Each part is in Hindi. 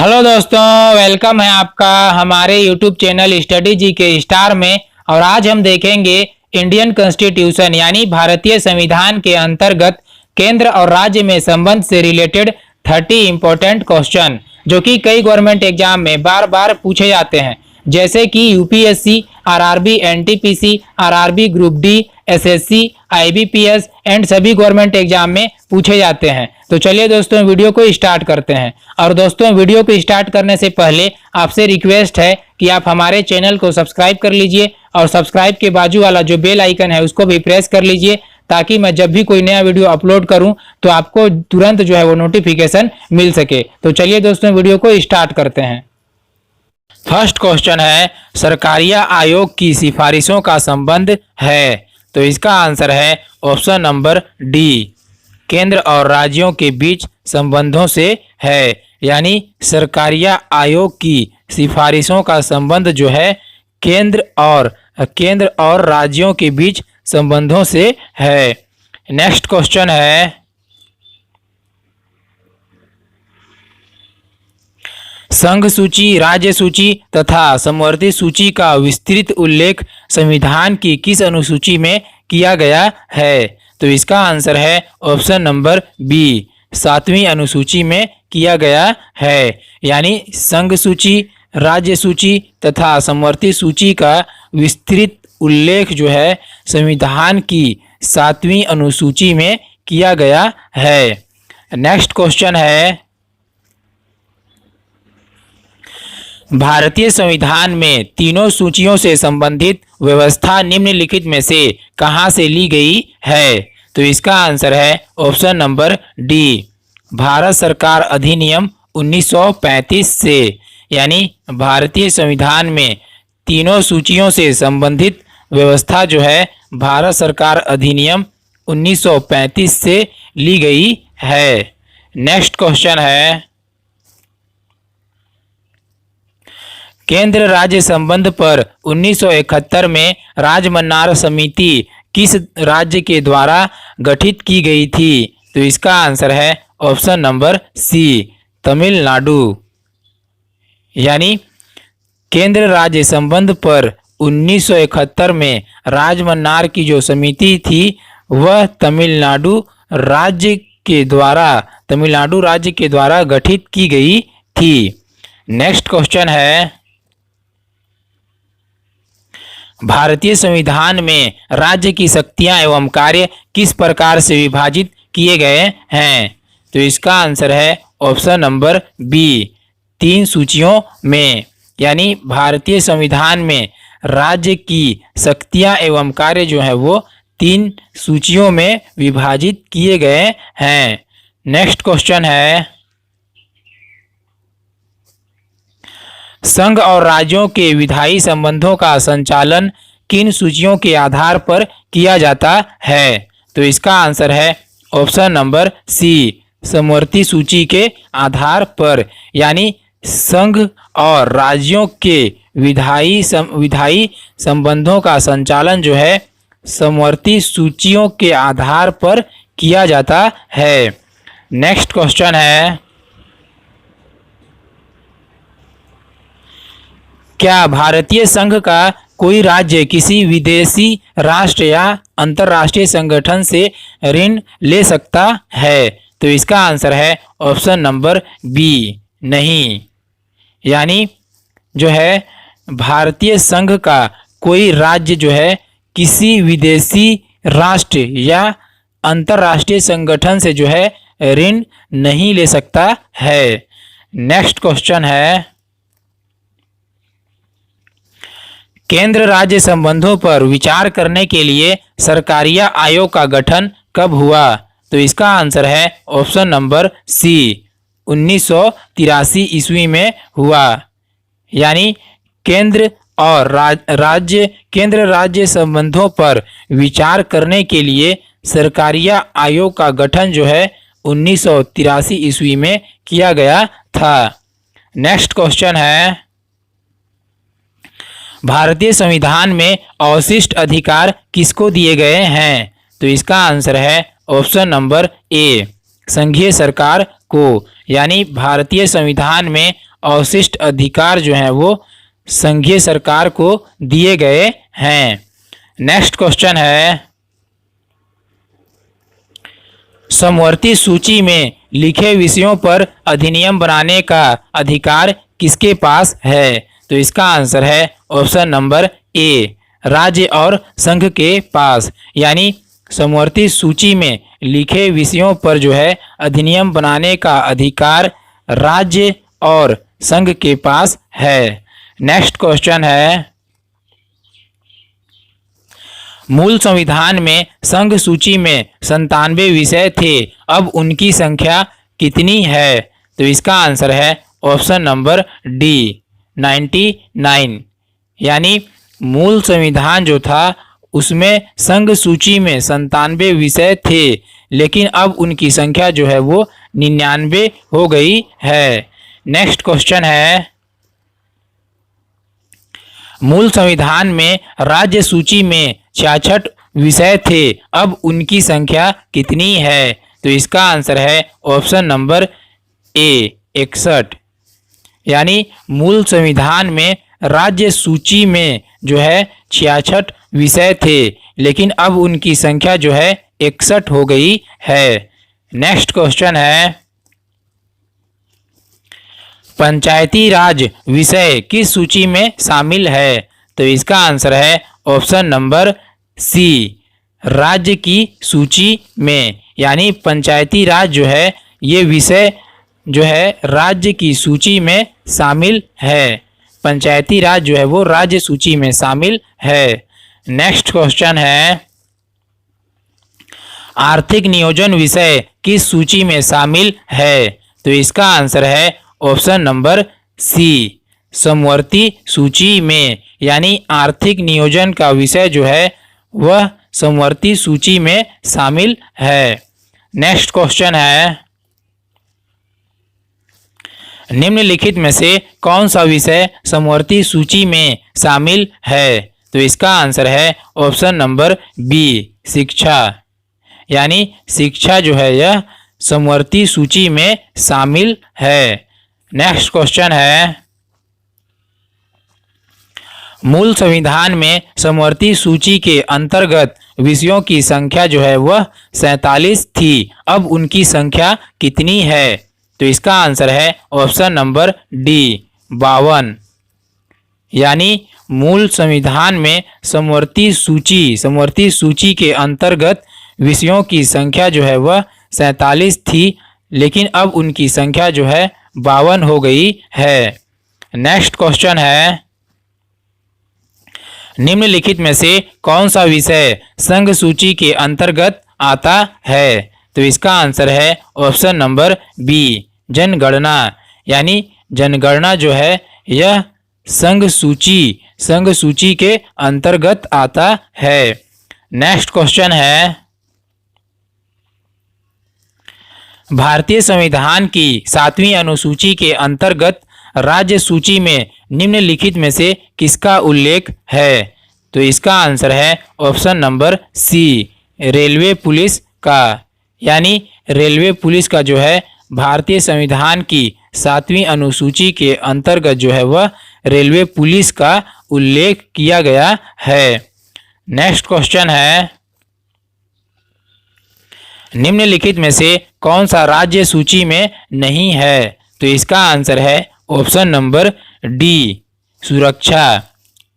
हेलो दोस्तों, वेलकम है आपका हमारे यूट्यूब चैनल स्टडी जी के स्टार में। और आज हम देखेंगे इंडियन कॉन्स्टिट्यूशन यानी भारतीय संविधान के अंतर्गत केंद्र और राज्य में संबंध से रिलेटेड 30 इंपॉर्टेंट क्वेश्चन जो कि कई गवर्नमेंट एग्जाम में बार बार पूछे जाते हैं, जैसे कि UPSC, RRB, NTPC, RRB group D, SSC, IBPS and सभी गवर्नमेंट एग्जाम में पूछे जाते हैं। तो चलिए दोस्तों वीडियो को स्टार्ट करते हैं। और दोस्तों वीडियो को स्टार्ट करने से पहले आपसे रिक्वेस्ट है कि आप हमारे चैनल को सब्सक्राइब कर लीजिए और सब्सक्राइब के बाजू वाला जो बेल आइकन है उसको भी प्रेस कर लीजिए, ताकि मैं जब भी कोई नया वीडियो अपलोड करूं तो आपको तुरंत जो है वो नोटिफिकेशन मिल सके। तो चलिए दोस्तों वीडियो को स्टार्ट करते हैं। फर्स्ट क्वेश्चन है, सरकारिया आयोग की सिफारिशों का संबंध है। तो इसका आंसर है ऑप्शन नंबर डी, केंद्र और राज्यों के बीच संबंधों से है। यानी सरकारिया आयोग की सिफारिशों का संबंध जो है केंद्र और राज्यों के बीच संबंधों से है। नेक्स्ट क्वेश्चन है, संघ सूची, राज्य सूची तथा समवर्ती सूची का विस्तृत उल्लेख संविधान की किस अनुसूची में किया गया है? तो इसका आंसर है ऑप्शन नंबर बी, 7वीं अनुसूची में किया गया है। यानी संघ सूची, राज्य सूची तथा समवर्ती सूची का विस्तृत उल्लेख जो है संविधान की 7वीं अनुसूची में किया गया है। नेक्स्ट क्वेश्चन है, भारतीय संविधान में तीनों सूचियों से संबंधित व्यवस्था निम्नलिखित में से कहां से ली गई है? तो इसका आंसर है ऑप्शन नंबर डी, भारत सरकार अधिनियम 1935 से। यानी भारतीय संविधान में तीनों सूचियों से संबंधित व्यवस्था जो है भारत सरकार अधिनियम 1935 से ली गई है। नेक्स्ट क्वेश्चन है, केंद्र राज्य संबंध पर 1971 में राजमन्नार समिति किस राज्य के द्वारा गठित की गई थी? तो इसका आंसर है ऑप्शन नंबर सी, तमिलनाडु। यानी केंद्र राज्य संबंध पर 1971 में राजमन्नार की जो समिति थी वह तमिलनाडु राज्य के द्वारा गठित की गई थी। नेक्स्ट क्वेश्चन है, भारतीय संविधान में राज्य की शक्तियां एवं कार्य किस प्रकार से विभाजित किए गए हैं? तो इसका आंसर है ऑप्शन नंबर बी, 3 सूचियों में। यानी भारतीय संविधान में राज्य की शक्तियां एवं कार्य जो है वो 3 सूचियों में विभाजित किए गए हैं। नेक्स्ट क्वेश्चन है, संघ और राज्यों के विधायी संबंधों का संचालन किन सूचियों के आधार पर किया जाता है? तो इसका आंसर है ऑप्शन नंबर सी, समवर्ती सूची के आधार पर। यानी संघ और राज्यों के विधायी संबंधों का संचालन जो है समवर्ती सूचियों के आधार पर किया जाता है। नेक्स्ट क्वेश्चन है, क्या भारतीय संघ का कोई राज्य किसी विदेशी राष्ट्र या अंतर्राष्ट्रीय संगठन से ऋण ले सकता है? तो इसका आंसर है ऑप्शन नंबर बी, नहीं। यानी जो है भारतीय संघ का कोई राज्य जो है किसी विदेशी राष्ट्र या अंतर्राष्ट्रीय संगठन से जो है ऋण नहीं ले सकता है। नेक्स्ट क्वेश्चन है, केंद्र राज्य संबंधों पर विचार करने के लिए सरकारिया आयोग का गठन कब हुआ? तो इसका आंसर है ऑप्शन नंबर सी, 1983 ईस्वी में हुआ। यानी केंद्र राज्य संबंधों पर विचार करने के लिए सरकारिया आयोग का गठन जो है 1983 ईस्वी में किया गया था। नेक्स्ट क्वेश्चन है, भारतीय संविधान में अवशिष्ट अधिकार किसको दिए गए हैं? तो इसका आंसर है ऑप्शन नंबर ए, संघीय सरकार को। यानी भारतीय संविधान में अवशिष्ट अधिकार जो हैं वो संघीय सरकार को दिए गए हैं। नेक्स्ट क्वेश्चन है, समवर्ती सूची में लिखे विषयों पर अधिनियम बनाने का अधिकार किसके पास है? तो इसका आंसर है ऑप्शन नंबर ए, राज्य और संघ के पास। यानी समवर्ती सूची में लिखे विषयों पर जो है अधिनियम बनाने का अधिकार राज्य और संघ के पास है। नेक्स्ट क्वेश्चन है, मूल संविधान में संघ सूची में 97 विषय थे, अब उनकी संख्या कितनी है? तो इसका आंसर है ऑप्शन नंबर डी, 99। यानी मूल संविधान जो था उसमें संघ सूची में 97 विषय थे, लेकिन अब उनकी संख्या जो है वो 99 हो गई है। नेक्स्ट क्वेश्चन है, मूल संविधान में राज्य सूची में 66 विषय थे, अब उनकी संख्या कितनी है? तो इसका आंसर है ऑप्शन नंबर ए, 61। यानी मूल संविधान में राज्य सूची में जो है 66 विषय थे, लेकिन अब उनकी संख्या जो है 61 हो गई है। नेक्स्ट क्वेश्चन है, पंचायती राज विषय किस सूची में शामिल है? तो इसका आंसर है ऑप्शन नंबर सी, राज्य की सूची में। यानी पंचायती राज जो है ये विषय जो है राज्य की सूची में शामिल है। पंचायती राज जो है वो राज्य सूची में शामिल है। नेक्स्ट क्वेश्चन है, आर्थिक नियोजन विषय किस सूची में शामिल है? तो इसका आंसर है ऑप्शन नंबर सी, समवर्ती सूची में। यानी आर्थिक नियोजन का विषय जो है वह समवर्ती सूची में शामिल है। नेक्स्ट क्वेश्चन है, निम्नलिखित में से कौन सा विषय समवर्ती सूची में शामिल है? तो इसका आंसर है ऑप्शन नंबर बी, शिक्षा। यानी शिक्षा जो है यह समवर्ती सूची में शामिल है। नेक्स्ट क्वेश्चन है, मूल संविधान में समवर्ती सूची के अंतर्गत विषयों की संख्या जो है वह 47 थी, अब उनकी संख्या कितनी है? तो इसका आंसर है ऑप्शन नंबर डी, 52। यानी मूल संविधान में समवर्ती सूची के अंतर्गत विषयों की संख्या जो है वह 47 थी, लेकिन अब उनकी संख्या जो है 52 हो गई है। नेक्स्ट क्वेश्चन है, निम्नलिखित में से कौन सा विषय संघ सूची के अंतर्गत आता है? तो इसका आंसर है ऑप्शन नंबर बी, जनगणना। यानी जनगणना जो है यह संघ सूची के अंतर्गत आता है। नेक्स्ट क्वेश्चन है, भारतीय संविधान की 7वीं अनुसूची के अंतर्गत राज्य सूची में निम्नलिखित में से किसका उल्लेख है? तो इसका आंसर है option number C, railway police का। यानी रेलवे पुलिस का जो है भारतीय संविधान की 7वीं अनुसूची के अंतर्गत जो है वह रेलवे पुलिस का उल्लेख किया गया है। नेक्स्ट क्वेश्चन है, निम्नलिखित में से कौन सा राज्य सूची में नहीं है? तो इसका आंसर है ऑप्शन नंबर डी, सुरक्षा।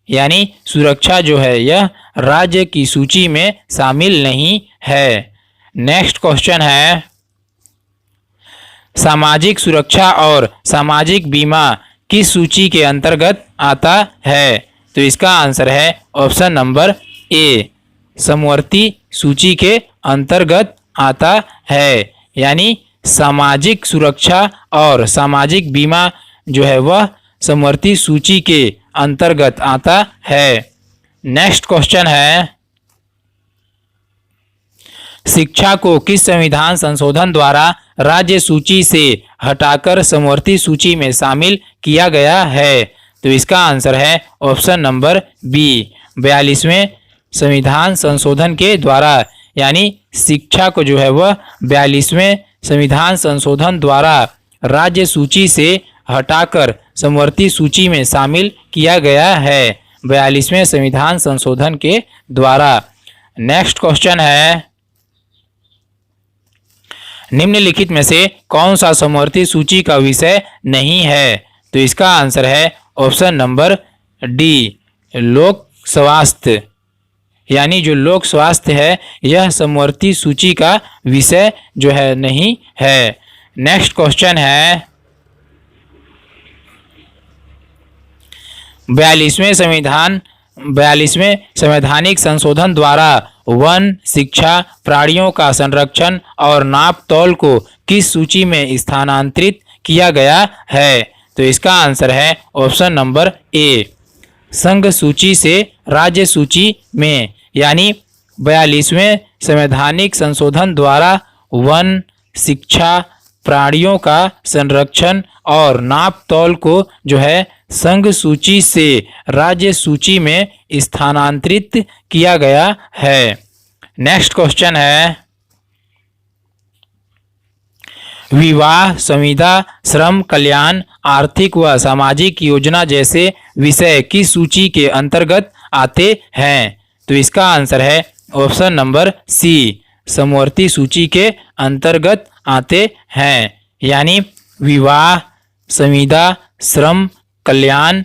यानी सुरक्षा जो है यह राज्य की सूची में शामिल नहीं है। नेक्स्ट क्वेश्चन है, सामाजिक सुरक्षा और सामाजिक बीमा किस सूची के अंतर्गत आता है? तो इसका आंसर है ऑप्शन नंबर ए, समवर्ती सूची के अंतर्गत आता है। यानी सामाजिक सुरक्षा और सामाजिक बीमा जो है वह समवर्ती सूची के अंतर्गत आता है। नेक्स्ट क्वेश्चन है, शिक्षा को किस संविधान संशोधन द्वारा राज्य सूची से हटाकर समवर्ती सूची में शामिल किया गया है? तो इसका आंसर है ऑप्शन नंबर बी, 42वें संविधान संशोधन के द्वारा। यानी शिक्षा को जो है वह 42वें संविधान संशोधन द्वारा राज्य सूची से हटाकर समवर्ती सूची में शामिल किया गया है 42वें संविधान संशोधन के द्वारा। नेक्स्ट क्वेश्चन है, निम्नलिखित में से कौन सा समवर्ती सूची का विषय नहीं है? तो इसका आंसर है ऑप्शन नंबर डी, लोक स्वास्थ्य। यानी जो लोक स्वास्थ्य है यह समवर्ती सूची का विषय जो है नहीं है। नेक्स्ट क्वेश्चन है, 42वें संवैधानिक संशोधन द्वारा वन, शिक्षा, प्राणियों का संरक्षण और नाप तौल को किस सूची में स्थानांतरित किया गया है? तो इसका आंसर है ऑप्शन नंबर ए, संघ सूची से राज्य सूची में। यानी 42वें संवैधानिक संशोधन द्वारा वन, शिक्षा, प्राणियों का संरक्षण और नाप तौल को जो है संघ सूची से राज्य सूची में स्थानांतरित किया गया है। नेक्स्ट क्वेश्चन है, विवाह, संविदा, श्रम कल्याण, आर्थिक व सामाजिक योजना जैसे विषय किस सूची के अंतर्गत आते हैं? तो इसका आंसर है ऑप्शन नंबर सी, समवर्ती सूची के अंतर्गत आते हैं। यानी विवाह, संविदा, श्रम कल्याण,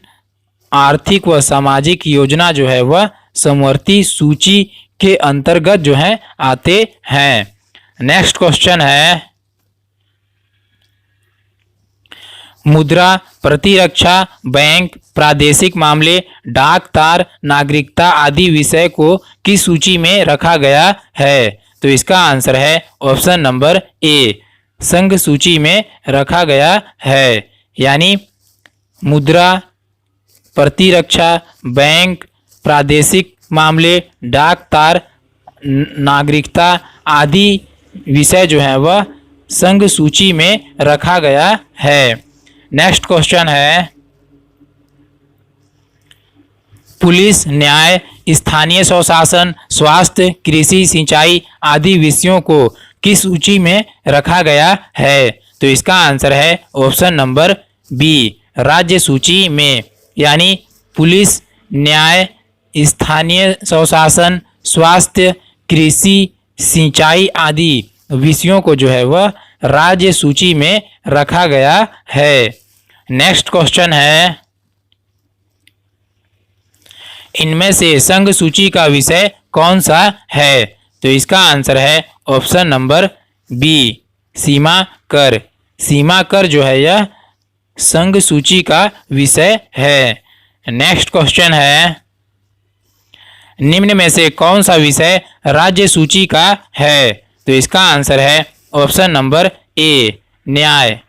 आर्थिक व सामाजिक योजना जो है वह समवर्ती सूची के अंतर्गत जो है आते हैं। नेक्स्ट क्वेश्चन है, मुद्रा, प्रतिरक्षा, बैंक, प्रादेशिक मामले, डाक तार, नागरिकता आदि विषय को किस सूची में रखा गया है? तो इसका आंसर है ऑप्शन नंबर ए, संघ सूची में रखा गया है। यानी मुद्रा, प्रतिरक्षा, बैंक, प्रादेशिक मामले, डाक तार, नागरिकता आदि विषय जो है वह संघ सूची में रखा गया है। नेक्स्ट क्वेश्चन है, पुलिस, न्याय, स्थानीय स्वशासन, स्वास्थ्य, कृषि, सिंचाई आदि विषयों को किस सूची में रखा गया है? तो इसका आंसर है ऑप्शन नंबर बी, राज्य सूची में। यानी पुलिस, न्याय, स्थानीय स्वशासन, स्वास्थ्य, कृषि, सिंचाई आदि विषयों को जो है वह राज्य सूची में रखा गया है। नेक्स्ट क्वेश्चन है, इनमें से संघ सूची का विषय कौन सा है? तो इसका आंसर है ऑप्शन नंबर बी, सीमा कर। सीमा कर जो है यह संघ सूची का विषय है। नेक्स्ट क्वेश्चन है, निम्न में से कौन सा विषय राज्य सूची का है? तो इसका आंसर है ऑप्शन नंबर ए, न्याय।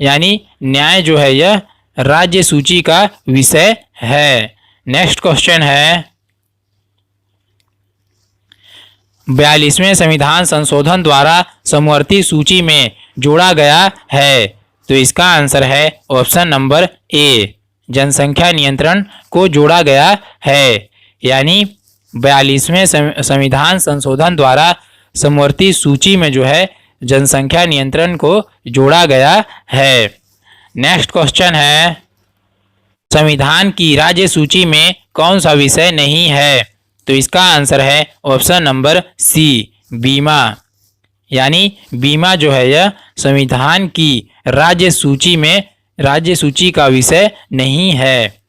यानी न्याय जो है यह राज्य सूची का विषय है। नेक्स्ट क्वेश्चन है, 42वें संविधान संशोधन द्वारा समवर्ती सूची में जोड़ा गया है। तो इसका आंसर है ऑप्शन नंबर ए, जनसंख्या नियंत्रण को जोड़ा गया है। यानी 42वें संविधान संशोधन द्वारा समवर्ती सूची में जो है जनसंख्या नियंत्रण को जोड़ा गया है। नेक्स्ट क्वेश्चन है, संविधान की राज्य सूची में कौन सा विषय नहीं है? तो इसका आंसर है ऑप्शन नंबर सी, बीमा। यानी बीमा जो है यह संविधान की राज्य सूची में राज्य सूची का विषय नहीं है।